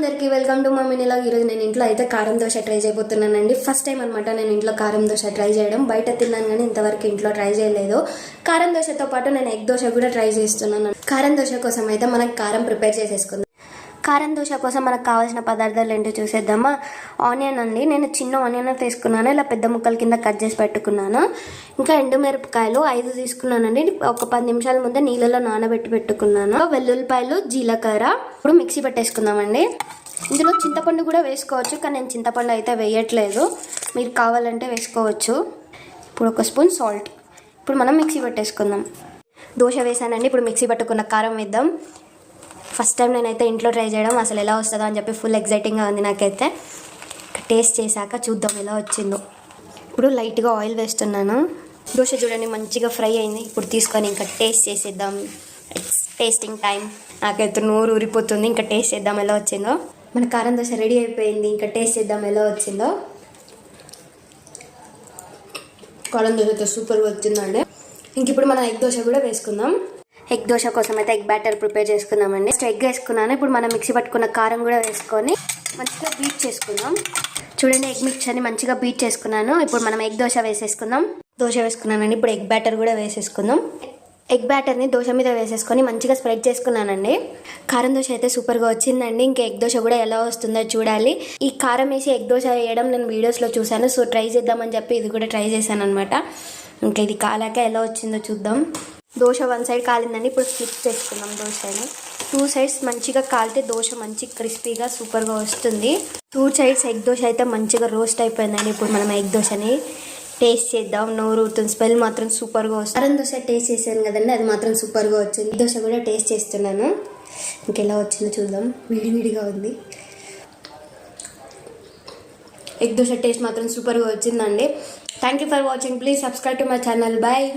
అందరికీ welcome to mummy ఇలా. ఈరోజు నేను ఇంట్లో అయితే కారం దోశ ట్రై చేయబోతున్నానండి. ఫస్ట్ టైం అనమాట నేను ఇంట్లో కారం దోశ ట్రై చేయడం. బయట తిన్నాను కానీ ఇంతవరకు ఇంట్లో ట్రై చేయలేదు. కారం దోశతో పాటు నేను ఎగ్ దోశ కూడా ట్రై చేస్తున్నాను. కారం దోశ కోసం అయితే మనం కారం ప్రిపేర్ చేసేసుకుందాం. కారం దోశ కోసం మనకు కావాల్సిన పదార్థాలు ఏంటో చూసేద్దామా. ఆనియన్ అండి, నేను చిన్న ఆనియన్ తీసుకున్నాను, ఇలా పెద్ద ముక్కల కింద కట్ చేసి పెట్టుకున్నాను. ఇంకా ఎండుమిరపకాయలు 5 తీసుకున్నానండి. ఒక 10 నిమిషాల ముందే నీళ్ళలో నానబెట్టి పెట్టుకున్నాను. వెల్లుల్లిపాయలు, జీలకర్ర ఇప్పుడు మిక్సీ పెట్టేసుకుందామండి. ఇందులో చింతపండు కూడా వేసుకోవచ్చు, కానీ నేను చింతపండు అయితే వేయట్లేదు, మీరు కావాలంటే వేసుకోవచ్చు. ఇప్పుడు 1 స్పూన్ సాల్ట్. ఇప్పుడు మనం మిక్సీ పెట్టేసుకుందాం. దోశ వేసానండి, ఇప్పుడు మిక్సీ పట్టుకున్న కారం వేద్దాం. ఫస్ట్ టైం నేనైతే ఇంట్లో ట్రై చేయడం, అసలు ఎలా వస్తుందో అని చెప్పి ఫుల్ ఎగ్జైటింగ్గా ఉంది నాకైతే. టేస్ట్ చేశాక చూద్దాం ఎలా వచ్చిందో. ఇప్పుడు లైట్గా ఆయిల్ వేస్తున్నాను. దోశ చూడండి మంచిగా ఫ్రై అయింది. ఇప్పుడు తీసుకొని ఇంకా టేస్ట్ చేసేద్దాం. It's tasting time. నాకైతే నోరు ఊరిపోతుంది. ఇంకా టేస్ట్ చేద్దాం ఎలా వచ్చిందో. మన కారం దోశ రెడీ అయిపోయింది. ఇంకా టేస్ట్ చేద్దాం ఎలా వచ్చిందో. కారం దోశతో సూపర్గా వచ్చిందండి. ఇంక ఇప్పుడు మనం ఎగ్ దోశ కూడా వేసుకుందాం. ఎగ్ దోశ కోసం అయితే ఎగ్ బ్యాటర్ ప్రిపేర్ చేసుకుందామండి. ఫస్ట్ ఎగ్ వేసుకున్నాను. ఇప్పుడు మనం మిక్సీ పట్టుకున్న కారం కూడా వేసుకొని మంచిగా బీట్ చేసుకుందాం. చూడండి ఎగ్ మిక్చర్ని మంచిగా బీట్ చేసుకున్నాను. ఇప్పుడు మనం ఎగ్ దోశ వేసేసుకుందాం. దోశ వేసుకున్నానండి. ఇప్పుడు ఎగ్ బ్యాటర్ కూడా వేసేసుకుందాం. ఎగ్ బ్యాటర్ని దోశ మీద వేసేసుకొని మంచిగా స్ప్రెడ్ చేసుకున్నానండి. కారం దోశ అయితే సూపర్గా వచ్చిందండి. ఇంకా ఎగ్ దోశ కూడా ఎలా వస్తుందో చూడాలి. ఈ కారం వేసి ఎగ్ దోశ వేయడం నేను వీడియోస్లో చూశాను, సో ట్రై చేద్దామని చెప్పి ఇది కూడా ట్రై చేశాను అనమాట. ఇంకా ఇది కాలాక ఎలా వచ్చిందో చూద్దాం. దోశ 1 సైడ్ కాలిందండి. ఇప్పుడు ఫ్లిప్ చేసుకుందాం దోశని. 2 సైడ్స్ మంచిగా కాలితే దోశ మంచి క్రిస్పీగా సూపర్గా వస్తుంది. 2 సైడ్స్ ఎగ్ దోశ అయితే మంచిగా రోస్ట్ అయిపోయిందండి. ఇప్పుడు మనం ఎగ్ దోశని టేస్ట్ చేద్దాం. నోరు ఊరుతుంది. స్మెల్ మాత్రం సూపర్గా వస్తుంది. కారం దోశ టేస్ట్ చేశాను కదండి, అది మాత్రం సూపర్గా వచ్చింది. ఎగ్ దోశ కూడా టేస్ట్ చేస్తున్నాను. ఇంకెలా వచ్చిందో చూద్దాం. విడివిడిగా ఉంది. ఎగ్ దోశ టేస్ట్ మాత్రం సూపర్గా వచ్చిందండి. Thank you for watching. Please subscribe to my channel. Bye.